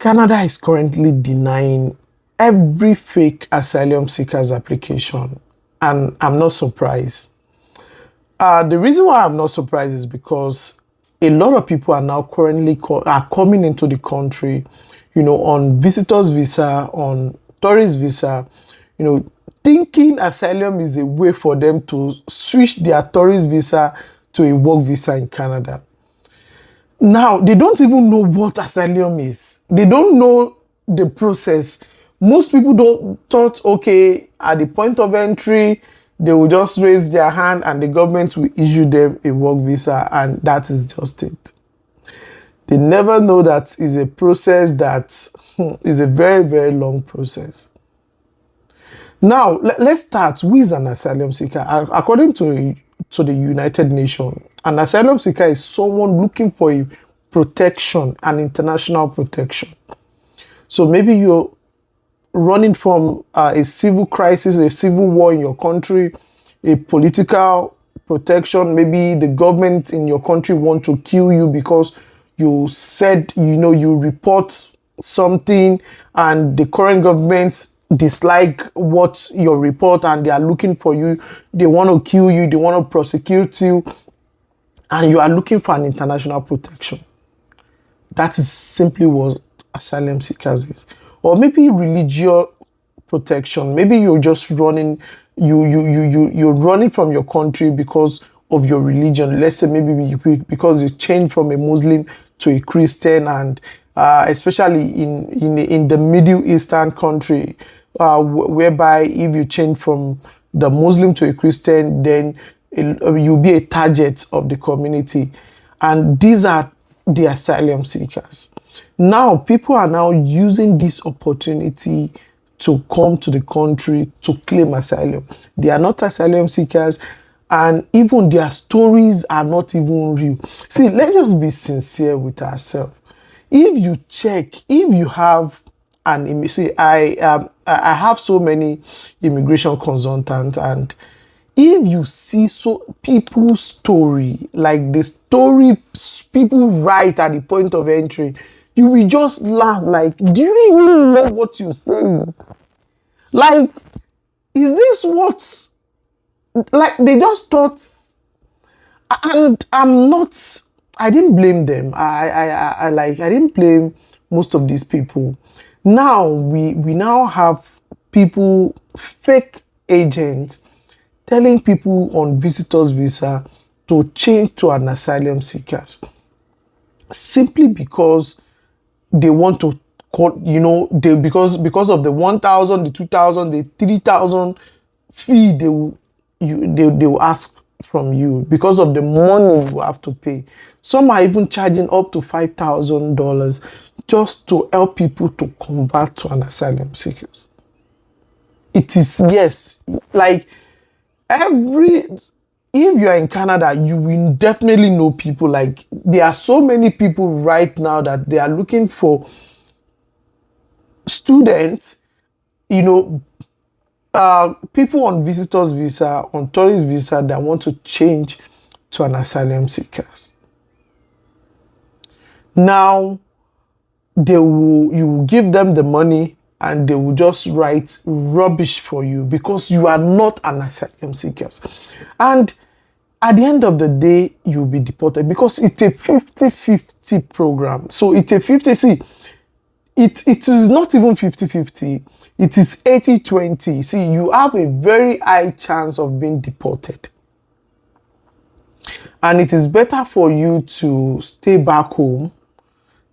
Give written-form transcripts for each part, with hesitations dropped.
Canada is currently denying every fake asylum seekers application, and I'm not surprised. The reason why I'm not surprised is because a lot of people are now currently are coming into the country, on visitors visa, on tourist visa, thinking asylum is a way for them to switch their tourist visa to a work visa in Canada. Now, they don't even know what asylum is. They don't know the process. Most people don't thought, okay, at the point of entry, they will just raise their hand and the government will issue them a work visa, and that is just it. They never know that is a process that is a very, very long process. Now, let's start. Who is an asylum seeker? According to the United Nations, an asylum seeker is someone looking for a protection, an international protection. So maybe you're running from a civil crisis, a civil war in your country, a political protection. Maybe the government in your country want to kill you because you said, you report something and the current government dislike what your report and they are looking for you. They want to kill you. They want to prosecute you. And you are looking for an international protection. That is simply what asylum seekers is. Or maybe religious protection. Maybe you're just running, you're running from your country because of your religion. Let's say maybe because you changed from a Muslim to a Christian, and especially in the Middle Eastern country, whereby if you change from the Muslim to a Christian, then you'll be a target of the community. And these are the asylum seekers. Now, people are now using this opportunity to come to the country to claim asylum. They are not asylum seekers, and even their stories are not even real. See, let's just be sincere with ourselves. If you check, if you have an I have so many immigration consultants, and if you see people's story, like the story people write at the point of entry, you will just laugh like, do you even know what you're saying? Like, is this what, like, they just thought, and I didn't blame them. I didn't blame most of these people. Now, we now have people, fake agents, telling people on visitors visa to change to an asylum seekers simply because they want to, because of the 1,000, the 2,000, the 3,000 fee they will ask from you, because of the money you have to pay. Some are even charging up to $5,000 just to help people to convert to an asylum seekers. It is, yes, like if you are in Canada, you will definitely know people. Like, there are so many people right now that they are looking for students, people on visitors visa, on tourist visa that want to change to an asylum seekers. Now, you will give them the money and they will just write rubbish for you because you are not an asylum seekers. And at the end of the day, you'll be deported because it's a 50-50 program. So it's a 50, see, it is not even 50-50, it is 80-20. See, you have a very high chance of being deported. And it is better for you to stay back home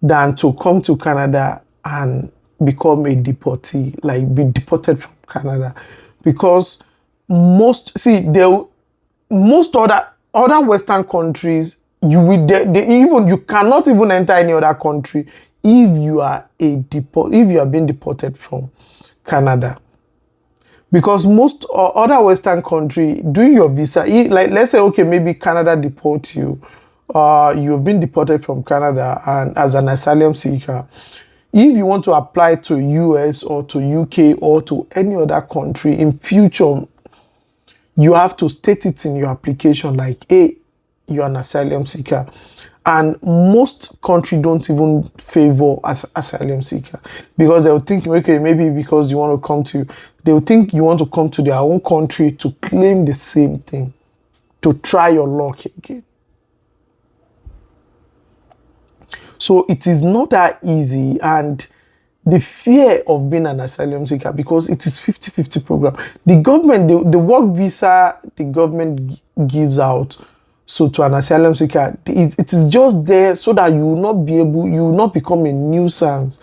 than to come to Canada and become a deportee, like be deported from Canada. Because most other Western countries, you cannot even enter any other country if you are being deported from Canada. Because most other Western country, doing your visa, like let's say, okay, maybe Canada deport you, you've been deported from Canada and as an asylum seeker. If you want to apply to US or to UK or to any other country in future, you have to state it in your application like, hey, you're an asylum seeker. And most countries don't even favor asylum seeker, because they'll think, okay, maybe because you want to come to, they'll think you want to come to their own country to claim the same thing, to try your luck again. So it is not that easy, and the fear of being an asylum seeker, because it is 50-50 program. The government, the work visa the government gives out, so to an asylum seeker, it is just there so that you will not be able, you will not become a nuisance.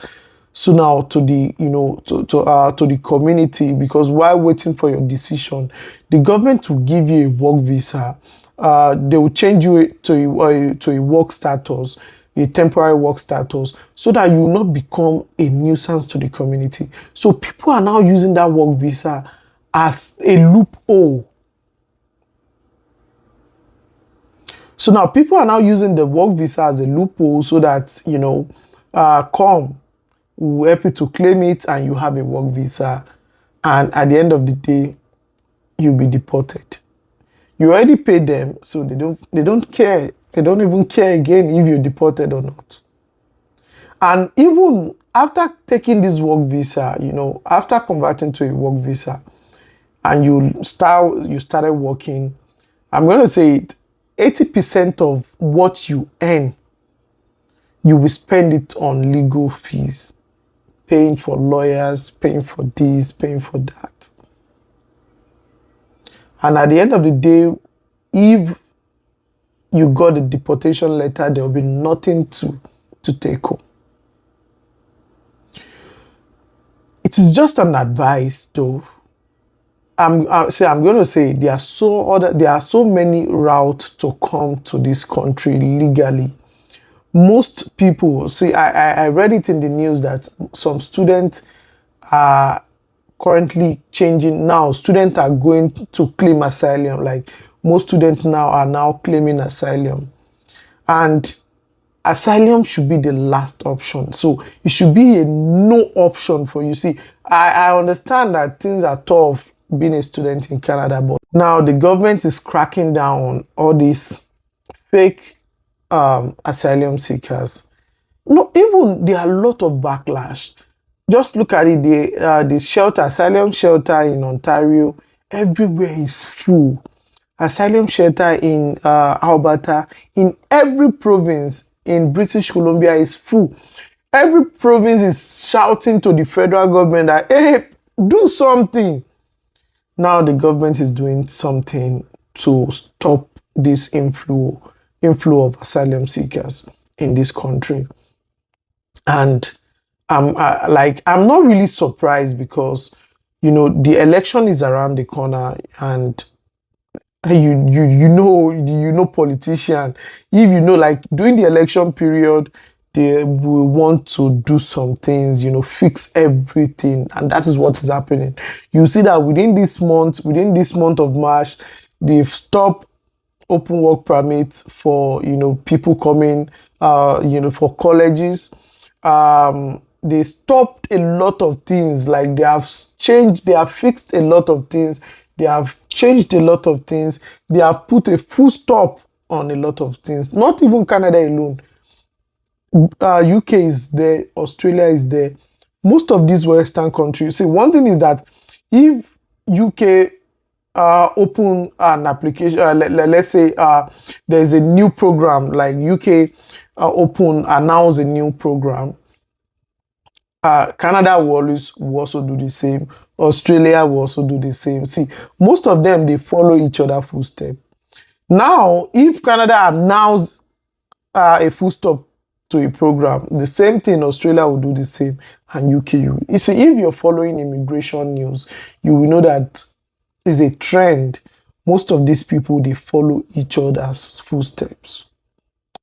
So now to the, to the community, because while waiting for your decision, the government will give you a work visa. They will change you to a work status, a temporary work status, so that you will not become a nuisance to the community. So people are now using that work visa as a loophole. So now people are now using the work visa as a loophole so that, come, we'll help you to claim it and you have a work visa. And at the end of the day, you'll be deported. You already paid them, so they don't care. They don't even care again if you're deported or not. And even after taking this work visa, after converting to a work visa, and you started working, I'm going to say it, 80% of what you earn, you will spend it on legal fees, paying for lawyers, paying for this, paying for that. And at the end of the day, if you got the deportation letter, there will be nothing to take home. It is just an advice, though. I'm going to say there are so many routes to come to this country legally. Most people, see, I read it in the news that some students are currently changing now. Students are going to claim asylum. Like most students now are now claiming asylum. And asylum should be the last option. So it should be a no option for you. See, I understand that things are tough being a student in Canada, but now the government is cracking down on all these fake asylum seekers. No, even there are a lot of backlash. Just look at it, the shelter, asylum shelter in Ontario, everywhere is full. Asylum shelter in Alberta, in every province in British Columbia is full. Every province is shouting to the federal government that, hey, do something. Now the government is doing something to stop this inflow of asylum seekers in this country. And I'm not really surprised, because the election is around the corner, and you know politician, if like during the election period, they will want to do some things, fix everything, and that is what is happening. You see that within this month of March, they've stopped open work permits for people coming for colleges. They stopped a lot of things, like they have fixed a lot of things, they have changed a lot of things, they have put a full stop on a lot of things. Not even Canada alone. UK is there, Australia is there, most of these Western countries. See, one thing is that if UK open an application, let's say there's a new program, like UK announce a new program, Canada will also do the same. Australia will also do the same. See, most of them, they follow each other full step. Now, if Canada announce a full stop to a program, the same thing Australia will do the same, and UK will. You see, if you're following immigration news, you will know that is a trend. Most of these people, they follow each other's footsteps,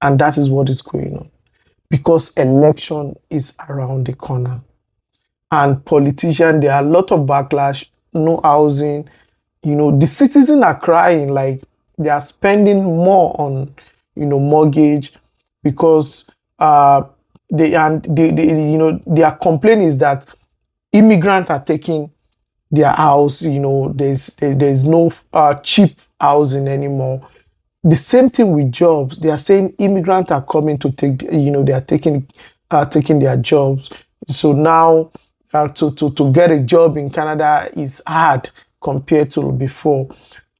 and that is what is going on, because election is around the corner, and politicians, there are a lot of backlash, no housing. The citizens are crying, like they are spending more on mortgage, because their complaint is that immigrants are taking their house. There's no cheap housing anymore. The same thing with jobs. They are saying immigrants are coming to take, they are taking their jobs. So now to get a job in Canada is hard compared to before.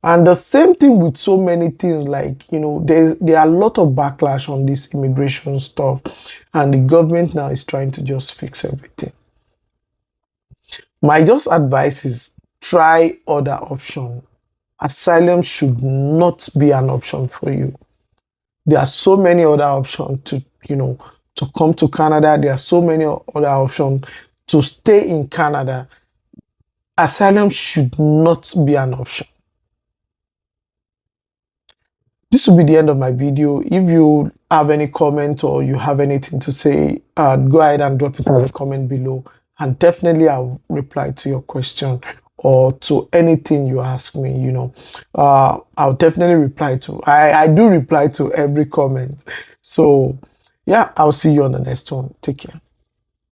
And the same thing with so many things, like, there are a lot of backlash on this immigration stuff, and the government now is trying to just fix everything. My just advice is try other option. Asylum should not be an option for you. There are so many other options to come to Canada. There are so many other options to stay in Canada. Asylum should not be an option. This will be the end of my video. If you have any comment or you have anything to say, go ahead and drop it in the comment below. And definitely I'll reply to your question or to anything you ask me, I'll definitely reply to. I do reply to every comment. So yeah, I'll see you on the next one. Take care.